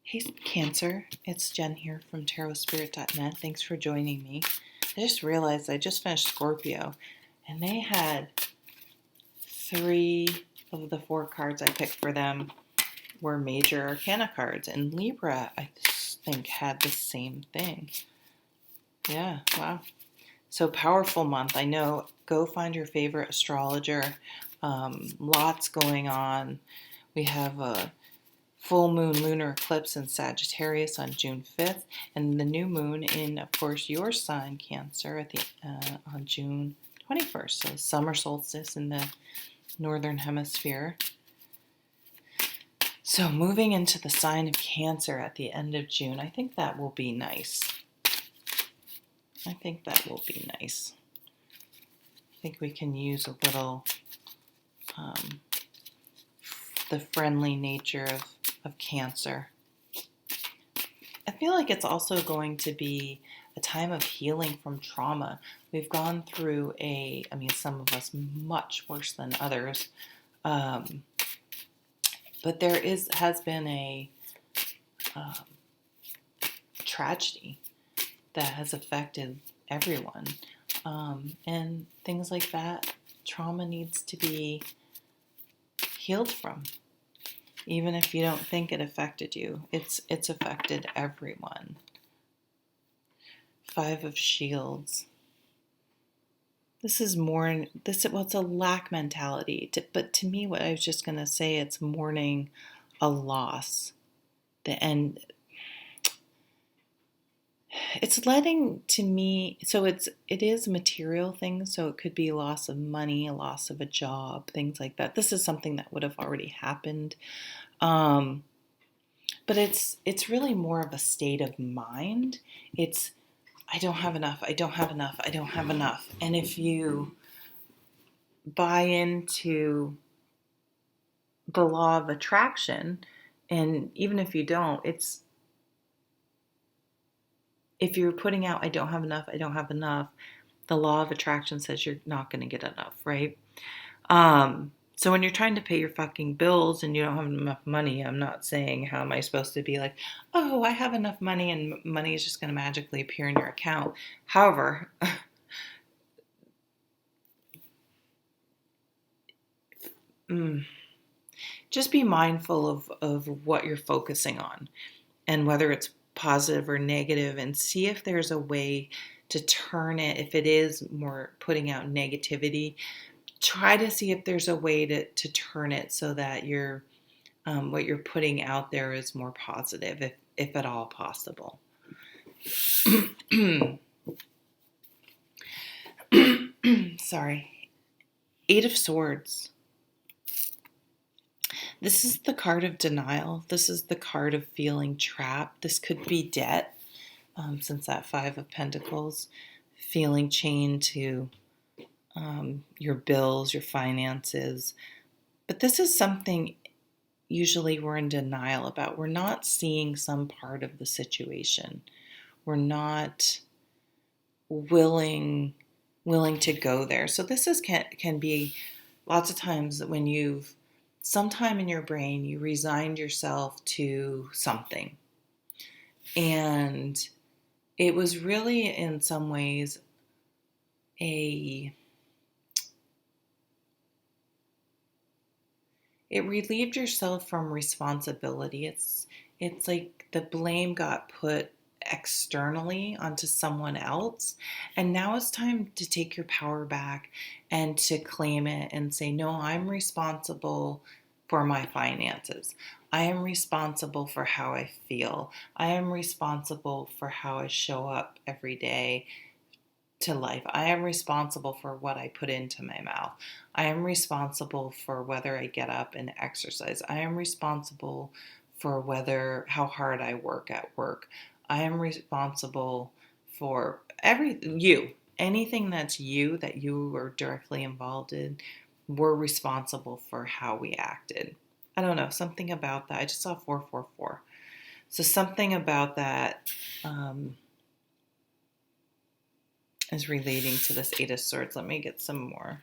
Hey, Cancer. It's Jen here from tarotspirit.net. Thanks for joining me. I just realized I just finished Scorpio, and they had 3 of the 4 cards I picked for them were major arcana cards, and Libra, I think, had the same thing. Yeah, wow. So powerful month. I know. Go find your favorite astrologer. Lots going on. We have a full moon lunar eclipse in Sagittarius on June 5th, and the new moon in, of course, your sign, Cancer, at on June 21st. So summer solstice in the northern hemisphere. So moving into the sign of Cancer at the end of June, I think that will be nice. I think we can use a little the friendly nature of Cancer. I feel like it's also going to be a time of healing from trauma. We've gone through some of us much worse than others, but there has been a tragedy that has affected everyone, and things like that. Trauma needs to be healed from. Even if you don't think it affected you, it's affected everyone. 5 of Shields. It's a lack mentality. But to me, what I was just going to say, it's mourning a loss. It's letting, to me, so it is material things, so it could be loss of money, a loss of a job, things like that. This is something that would have already happened. But it's really more of a state of mind. It's, I don't have enough. And if you buy into the law of attraction, and even if you don't, if you're putting out, I don't have enough, the law of attraction says you're not going to get enough, right? So when you're trying to pay your fucking bills and you don't have enough money, I'm not saying how am I supposed to be like, oh, I have enough money and money is just going to magically appear in your account. However, just be mindful of what you're focusing on and whether it's positive or negative, and see if there's a way to turn it. If it is more putting out negativity, try to see if there's a way to turn it so that what you're putting out there is more positive, if at all possible. Sorry. 8 of Swords. This is the card of denial. This is the card of feeling trapped. This could be debt, since that 5 of Pentacles, feeling chained to your bills, your finances. But this is something usually we're in denial about. We're not seeing some part of the situation. We're not willing to go there. So this can be lots of times when you've sometime in your brain you resigned yourself to something, and it was really in some ways it relieved yourself from responsibility. It's like the blame got put externally onto someone else, and now it's time to take your power back and to claim it and say, no, I'm responsible for my finances. I am responsible for how I feel. I am responsible for how I show up every day to life. I am responsible for what I put into my mouth. I am responsible for whether I get up and exercise. I am responsible for how hard I work at work. I am responsible for anything that's you, that you were directly involved in. We're responsible for how we acted. I don't know, something about that. I just saw 444. So something about that is relating to this 8 of Swords. Let me get some more.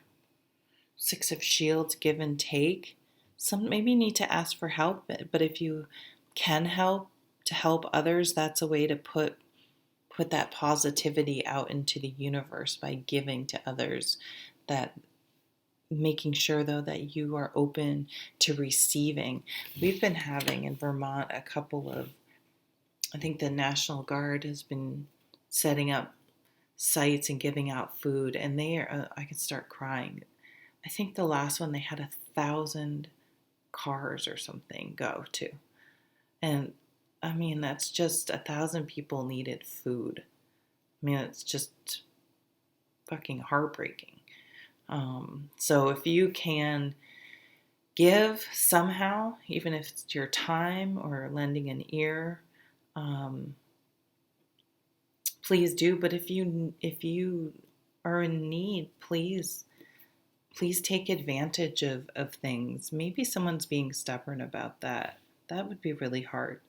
6 of Shields, give and take. some maybe need to ask for help, but if you can help to help others, that's a way to put that positivity out into the universe by giving to others. That making sure though that you are open to receiving. We've been having in Vermont a couple of, I think the National Guard has been setting up sites and giving out food, and they are, I could start crying. I think the last one they had 1,000 cars or something go to. And I mean, that's just 1,000 people needed food. I mean, it's just fucking heartbreaking. So if you can give somehow, even if it's your time or lending an ear, please do. But if you are in need, please take advantage of things. Maybe someone's being stubborn about that. That would be really hard.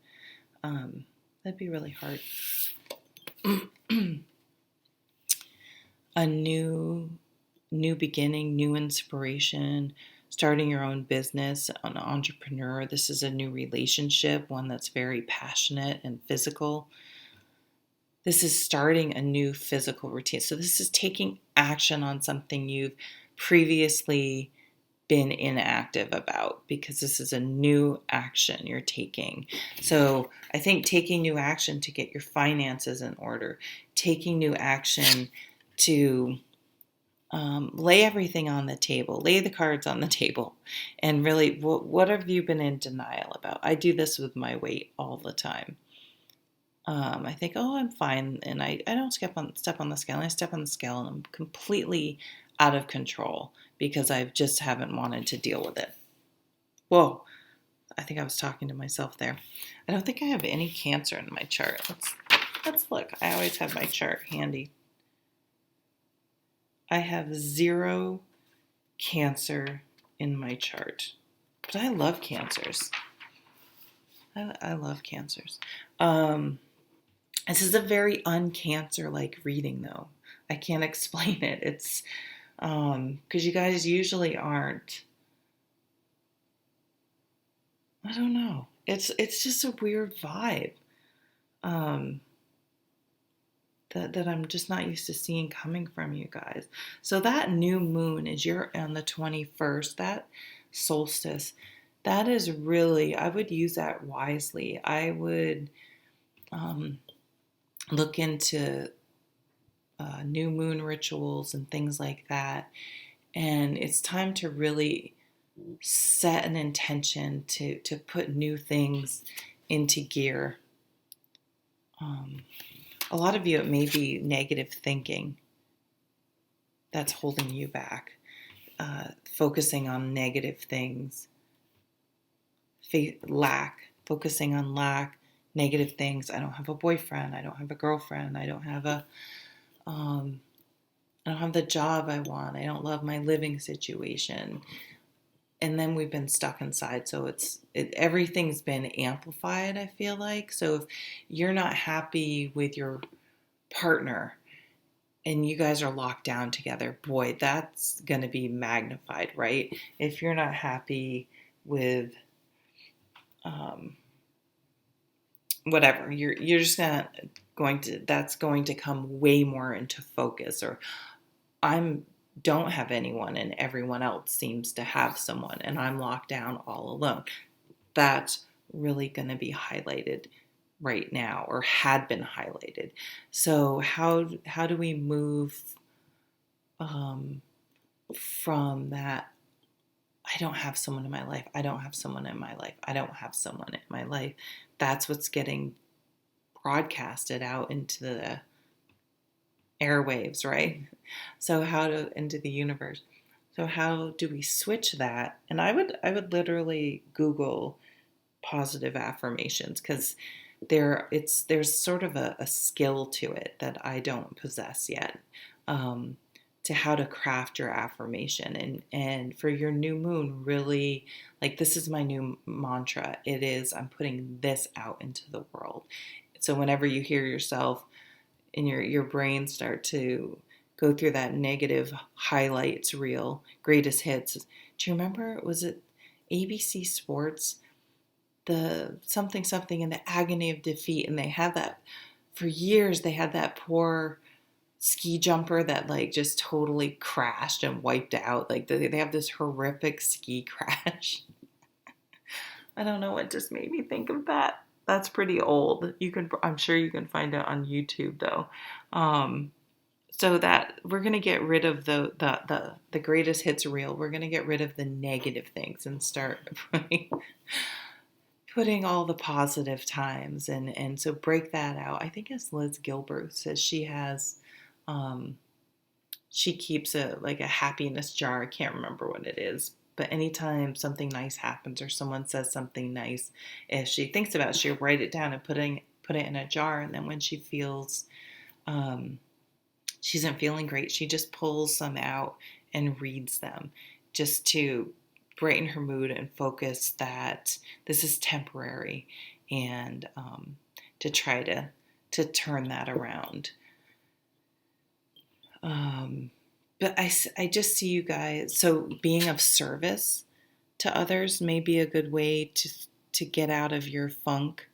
That'd be really hard. A new beginning, new inspiration, starting your own business, an entrepreneur. This is a new relationship, one that's very passionate and physical. This is starting a new physical routine. So this is taking action on something you've previously been inactive about, because this is a new action you're taking. So I think taking new action to get your finances in order, taking new action to lay everything on the table, lay the cards on the table, and really, what have you been in denial about? I do this with my weight all the time. I think, oh, I'm fine, and I don't step on the scale. And I step on the scale, and I'm completely out of control because I just haven't wanted to deal with it. Whoa, I think I was talking to myself there. I don't think I have any Cancer in my chart. Let's look. I always have my chart handy. I have 0 Cancer in my chart, but I love Cancers. I love Cancers. This is a very un-Cancer-like reading, though. I can't explain it. It's because you guys usually aren't. I don't know. It's just a weird vibe. That I'm just not used to seeing coming from you guys. So that new moon is on the 21st, that solstice, that is really, I would use that wisely. I would look into new moon rituals and things like that. And it's time to really set an intention to put new things into gear. A lot of you, it may be negative thinking that's holding you back, focusing on negative things, focusing on lack, negative things. I don't have a boyfriend. I don't have a girlfriend. I don't have the job I want. I don't love my living situation. And then we've been stuck inside. So everything's been amplified, I feel like. So if you're not happy with your partner and you guys are locked down together, boy, that's going to be magnified, right? If you're not happy with whatever, you're just that's going to come way more into focus. Or don't have anyone and everyone else seems to have someone and I'm locked down all alone. That's really going to be highlighted right now, or had been highlighted. So how do we move from that? I don't have someone in my life. I don't have someone in my life. I don't have someone in my life. That's what's getting broadcasted out into the airwaves, right? So into the universe. So how do we switch that? And I would literally Google positive affirmations, because there's sort of a skill to it that I don't possess yet, to how to craft your affirmation. And for your new moon, really, like, this is my new mantra. It is, I'm putting this out into the world. So whenever you hear yourself and your brain start to go through that negative highlights reel, greatest hits, do you remember, was it ABC Sports, the something something in the agony of defeat, and they had that for years. They had that poor ski jumper that like just totally crashed and wiped out. Like they have this horrific ski crash. I don't know what just made me think of that. That's pretty old. I'm sure you can find it on YouTube though. Um, so that we're gonna get rid of the greatest hits reel. We're gonna get rid of the negative things and start putting all the positive times, and so break that out. I think it's Liz Gilbert says um, she keeps a happiness jar. I can't remember what it is, but anytime something nice happens or someone says something nice, if she thinks about it, she'll write it down and put it in a jar, and then when she feels um, she isn't feeling great, she just pulls some out and reads them just to brighten her mood and focus that this is temporary, and to try to turn that around. But I just see you guys, so being of service to others may be a good way to get out of your funk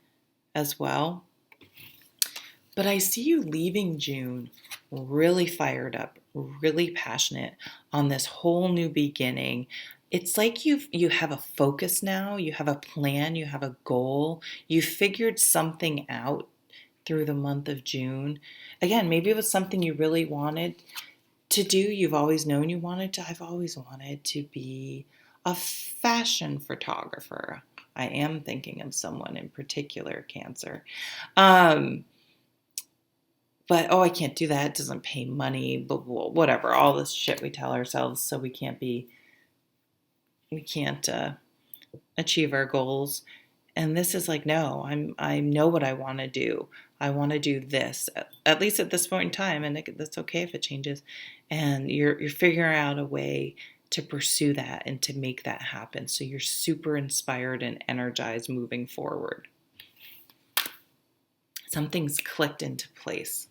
as well. But I see you leaving June really fired up, really passionate on this whole new beginning. It's like you have a focus now, you have a plan, you have a goal, you figured something out through the month of June. Again, maybe it was something you really wanted to do. You've always known you wanted to. I've always wanted to be a fashion photographer. I am thinking of someone in particular, Cancer. Um, but oh, I can't do that. It doesn't pay money. But whatever. All this shit we tell ourselves, so we can't achieve our goals. And this is like, no, I know what I want to do. I want to do this, at least at this point in time, and that's okay if it changes. And you're figuring out a way to pursue that and to make that happen. So you're super inspired and energized moving forward. Something's clicked into place,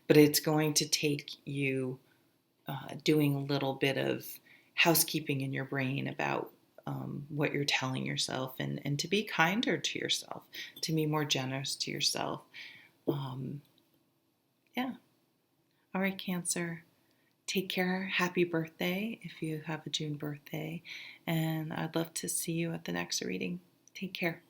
but it's going to take you doing a little bit of housekeeping in your brain about what you're telling yourself, and to be kinder to yourself, to be more generous to yourself. Yeah. All right, Cancer. Take care. Happy birthday if you have a June birthday. And I'd love to see you at the next reading. Take care.